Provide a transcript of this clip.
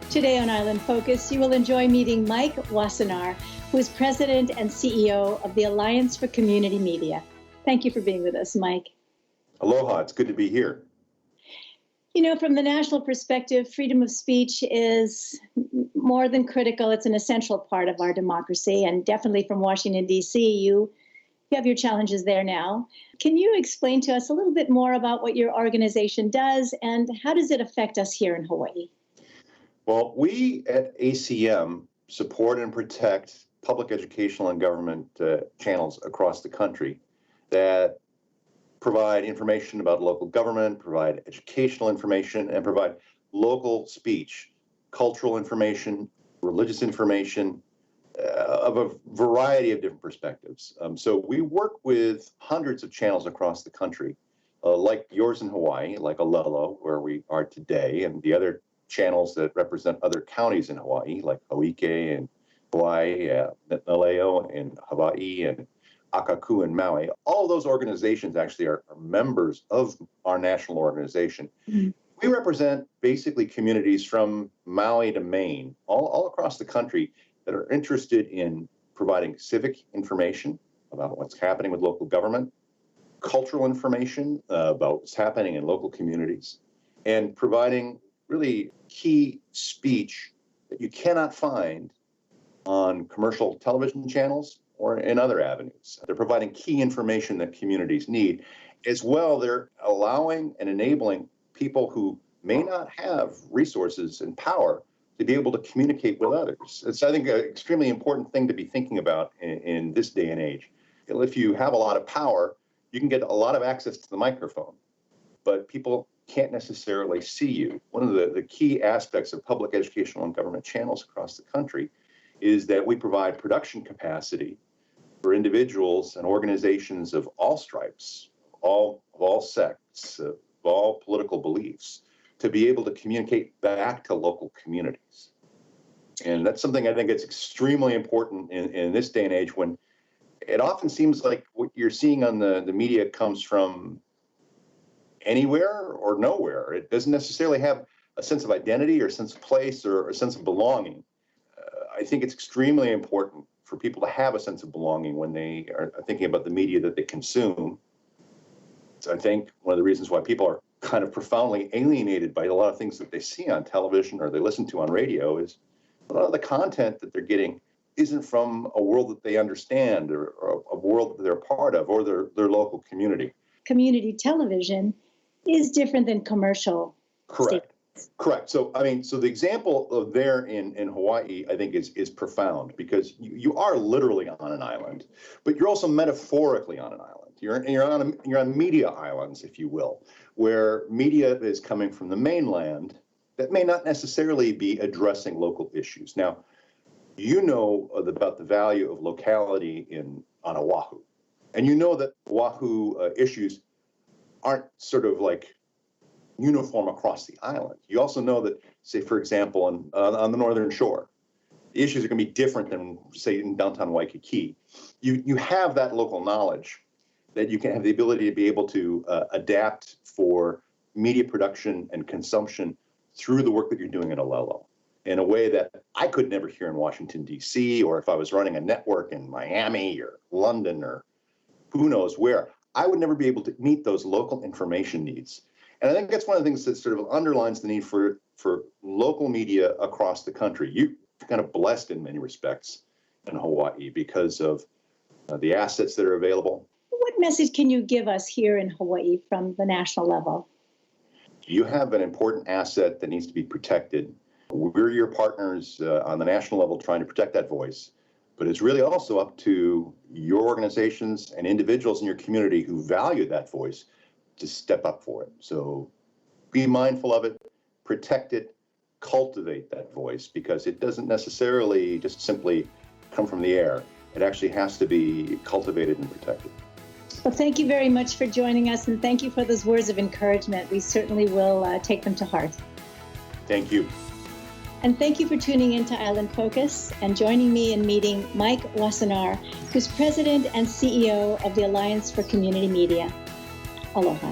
Today on Island Focus, you will enjoy meeting Mike Wassenaar, who is President and CEO of the Alliance for Community Media. Thank you for being with us, Mike. Aloha, it's good to be here. You know, from the national perspective, freedom of speech is more than critical. It's an essential part of our democracy. And definitely from Washington, D.C., you have your challenges there now. Can you explain to us a little bit more about what your organization does and how does it affect us here in Hawaii? Well, we at ACM support and protect public educational and government channels across the country that provide information about local government, provide educational information, and provide local speech, cultural information, religious information, of a variety of different perspectives. So we work with hundreds of channels across the country, like yours in Hawaii, like Ōlelo, where we are today, and the other channels that represent other counties in Hawaii, like Hauike and Hawaii, Naleo in Hawaii, and Akaku and Maui. All of those organizations actually are members of our national organization. Mm-hmm. We represent basically communities from Maui to Maine, all across the country that are interested in providing civic information about what's happening with local government, cultural information about what's happening in local communities, and providing really key speech that you cannot find on commercial television channels or in other avenues. They're providing key information that communities need. As well, they're allowing and enabling people who may not have resources and power to be able to communicate with others. It's, I think, an extremely important thing to be thinking about in this day and age. If you have a lot of power, you can get a lot of access to the microphone, but people can't necessarily see you. One of the key aspects of public educational and government channels across the country is that we provide production capacity for individuals and organizations of all stripes, of all sects, of all political beliefs, to be able to communicate back to local communities. And that's something I think it's extremely important in this day and age, when it often seems like what you're seeing on the media comes from anywhere or nowhere. It doesn't necessarily have a sense of identity or sense of place or a sense of belonging. I think it's extremely important for people to have a sense of belonging when they are thinking about the media that they consume. So I think one of the reasons why people are kind of profoundly alienated by a lot of things that they see on television or they listen to on radio is a lot of the content that they're getting isn't from a world that they understand or a world that they're part of or their local community. Community television is different than commercial. Correct. Correct. So, I mean, so the example of there in Hawaii, I think, is profound because you are literally on an island, but you're also metaphorically on an island. You're on media islands, if you will, where media is coming from the mainland that may not necessarily be addressing local issues. Now, you know about the value of locality on Oahu, and you know that Oahu issues aren't sort of like uniform across the island. You also know that, say, for example, on the Northern Shore, the issues are going to be different than, say, in downtown Waikiki. You have that local knowledge that you can have the ability to be able to adapt for media production and consumption through the work that you're doing at Ōlelo in a way that I could never hear in Washington, D.C., or if I was running a network in Miami or London or who knows where. I would never be able to meet those local information needs. And I think that's one of the things that sort of underlines the need for local media across the country. You're kind of blessed in many respects in Hawaii because of the assets that are available. What message can you give us here in Hawaii from the national level? You have an important asset that needs to be protected. We're your partners on the national level trying to protect that voice. But it's really also up to your organizations and individuals in your community who value that voice to step up for it. So be mindful of it, protect it, cultivate that voice, because it doesn't necessarily just simply come from the air. It actually has to be cultivated and protected. Well, thank you very much for joining us, and thank you for those words of encouragement. We certainly will take them to heart. Thank you. And thank you for tuning in to Island Focus and joining me in meeting Mike Wassenaar, who's President and CEO of the Alliance for Community Media. Aloha.